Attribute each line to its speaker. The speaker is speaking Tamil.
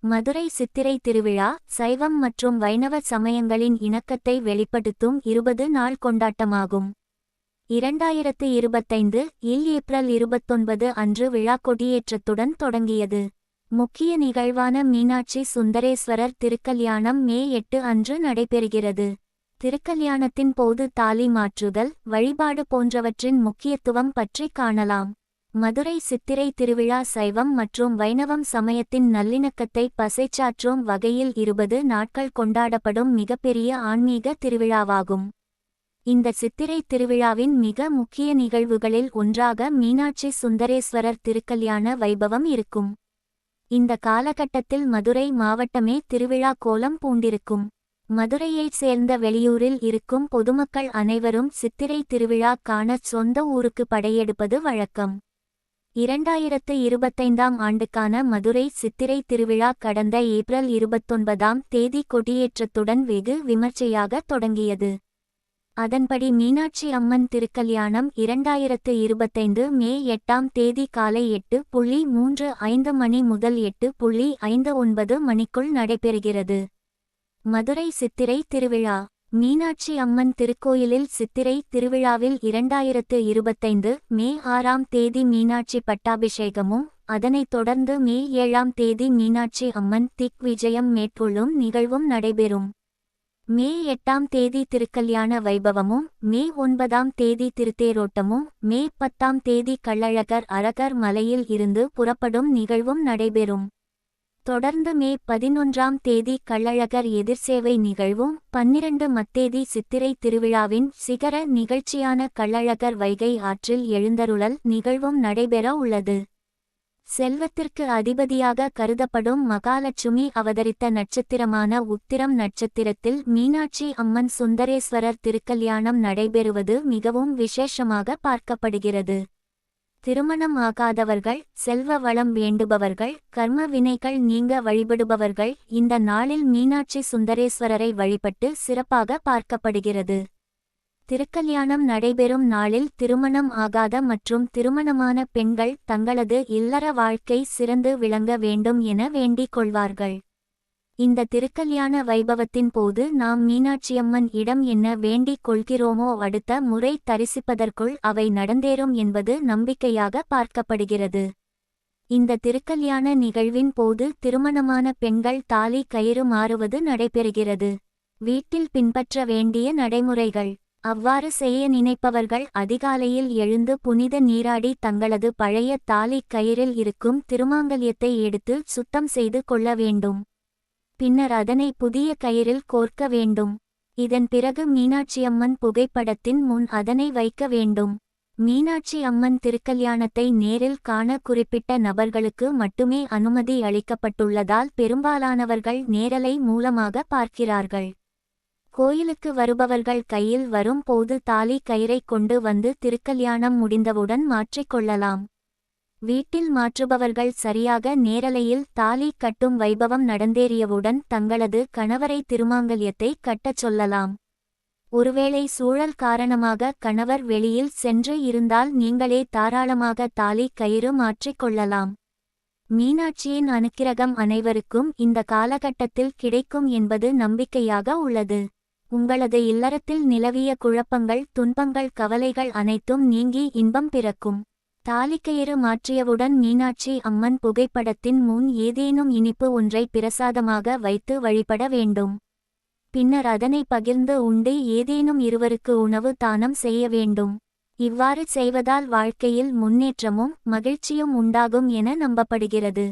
Speaker 1: மதுரை சித்திரை திருவிழா சைவம் மற்றும் வைணவ சமயங்களின் இணக்கத்தை வெளிப்படுத்தும் 20 நாள் கொண்டாட்டமாகும். 2025 இல் ஏப்ரல் 29 அன்று விழா கொடியேற்றத்துடன் தொடங்கியது. முக்கிய நிகழ்வான மீனாட்சி சுந்தரேஸ்வரர் திருக்கல்யாணம் மே 8 அன்று நடைபெறுகிறது. திருக்கல்யாணத்தின் போது தாலி மாற்றுதல், வழிபாடு போன்றவற்றின் முக்கியத்துவம் பற்றி காணலாம். மதுரை சித்திரை திருவிழா சைவம் மற்றும் வைணவம் சமயத்தின் நல்லிணக்கத்தை பறைசாற்றும் வகையில் 20 நாட்கள் கொண்டாடப்படும் மிகப்பெரிய ஆன்மீக திருவிழாவாகும். இந்த சித்திரை திருவிழாவின் மிக முக்கிய நிகழ்வுகளில் ஒன்றாக மீனாட்சி சுந்தரேஸ்வரர் திருக்கல்யாண வைபவம் இருக்கும். இந்த காலகட்டத்தில் மதுரை மாவட்டமே திருவிழா கோலம் பூண்டிருக்கும். மதுரையைச் சேர்ந்த வெளியூரில் இருக்கும் பொதுமக்கள் அனைவரும் சித்திரை திருவிழா காண சொந்த ஊருக்கு படையெடுப்பது வழக்கம். 2025ஆம் ஆண்டுக்கான மதுரை சித்திரை திருவிழா கடந்த ஏப்ரல் 29ஆம் தேதி கொடியேற்றத்துடன் வெகு விமர்சையாக தொடங்கியது. அதன்படி மீனாட்சி அம்மன் திருக்கல்யாணம் 2025 மே 8ஆம் தேதி காலை 8:35 மணி முதல் 8:59 மணிக்குள் நடைபெறுகிறது. மதுரை சித்திரை திருவிழா மீனாட்சி அம்மன் திருக்கோயிலில் சித்திரை திருவிழாவில் 2025 மே 6ஆம் தேதி மீனாட்சி பட்டாபிஷேகமும் அதனைத் தொடர்ந்து மே 7ஆம் தேதி மீனாட்சி அம்மன் திக்விஜயம் மேற்கொள்ளும் நிகழ்வும் நடைபெறும். மே 8ஆம் தேதி திருக்கல்யாண வைபவமும் மே 9ஆம் தேதி திருத்தேரோட்டமும் மே 10ஆம் தேதி கள்ளழகர் அரகர் மலையில் இருந்து புறப்படும் நிகழ்வும் நடைபெறும். தொடர்ந்து மே 11ஆம் தேதி கள்ளழகர் எதிர்சேவை நிகழ்வும் 12ஆம் தேதி சித்திரை திருவிழாவின் சிகர நிகழ்ச்சியான கள்ளழகர் வைகை ஆற்றில் எழுந்தருளல் நிகழ்வும் நடைபெற உள்ளது. செல்வத்திற்கு அதிபதியாக கருதப்படும் மகாலட்சுமி அவதரித்த நட்சத்திரமான உத்திரம் நட்சத்திரத்தில் மீனாட்சி அம்மன் சுந்தரேஸ்வரர் திருக்கல்யாணம் நடைபெறுவது மிகவும் விசேஷமாக பார்க்கப்படுகிறது. திருமணம் ஆகாதவர்கள், செல்வ வளம் வேண்டுபவர்கள், கர்ம வினைகள் நீங்க வழிபடுபவர்கள் இந்த நாளில் மீனாட்சி சுந்தரேஸ்வரரை வழிபட்டு சிறப்பாக பார்க்கப்படுகிறது. திருக்கல்யாணம் நடைபெறும் நாளில் திருமணம் ஆகாத மற்றும் திருமணமான பெண்கள் தங்களது இல்லற வாழ்க்கை சிறந்து விளங்க வேண்டும் என வேண்டிக் கொள்வார்கள். இந்த திருக்கல்யாண வைபவத்தின் போது நாம் மீனாட்சியம்மன் இடம் என்ன வேண்டிக் கொள்கிறோமோ அடுத்த முறை தரிசிப்பதற்குள் அவை நடந்தேறும் என்பது நம்பிக்கையாக பார்க்கப்படுகிறது. இந்த திருக்கல்யாண நிகழ்வின் போது திருமணமான பெண்கள் தாலி கயிறு மாறுவது நடைபெறுகிறது. வீட்டில் பின்பற்ற வேண்டிய நடைமுறைகள். அவ்வாறு செய்ய நினைப்பவர்கள் அதிகாலையில் எழுந்து புனித நீராடி தங்களது பழைய தாலி கயிறில் இருக்கும் திருமாங்கல்யத்தை எடுத்து சுத்தம் செய்து கொள்ள வேண்டும். பின்னர் அதனை புதிய கயிறில் கோர்க்க வேண்டும். இதன் பிறகு மீனாட்சியம்மன் புகைப்படத்தின் முன் அதனை வைக்க வேண்டும். மீனாட்சி அம்மன் திருக்கல்யாணத்தை நேரில் காண குறிப்பிட்ட நபர்களுக்கு மட்டுமே அனுமதி அளிக்கப்பட்டுள்ளதால் பெரும்பாலானவர்கள் நேரலை மூலமாக பார்க்கிறார்கள். கோயிலுக்கு வருபவர்கள் கையில் வரும் போது தாலி கயிறை கொண்டு வந்து திருக்கல்யாணம் முடிந்தவுடன் மாற்றிக்கொள்ளலாம். வீட்டில் மாற்றுபவர்கள் சரியாக நேரலையில் தாலி கட்டும் வைபவம் நடந்தேறியவுடன் தங்களது கணவரை திருமாங்கல்யத்தை கட்டச் சொல்லலாம். ஒருவேளை சூழல் காரணமாக கணவர் வெளியில் சென்று இருந்தால் நீங்களே தாராளமாக தாலி கயிறு மாற்றிக்கொள்ளலாம். மீனாட்சியின் அனுக்கிரகம் அனைவருக்கும் இந்த காலகட்டத்தில் கிடைக்கும் என்பது நம்பிக்கையாக உள்ளது. உங்களது இல்லறத்தில் நிலவிய குழப்பங்கள், துன்பங்கள், கவலைகள் அனைத்தும் நீங்கி இன்பம் பிறக்கும். தாலிக்கயிறு மாற்றியவுடன் மீனாட்சி அம்மன் புகைப்படத்தின் முன் ஏதேனும் இனிப்பு ஒன்றை பிரசாதமாக வைத்து வழிபட வேண்டும். பின்னர் அதனை பகிர்ந்து உண்டு ஏதேனும் இருவருக்கு உணவு தானம் செய்ய வேண்டும். இவ்வாறு செய்வதால் வாழ்க்கையில் முன்னேற்றமும் மகிழ்ச்சியும் உண்டாகும் என நம்பப்படுகிறது.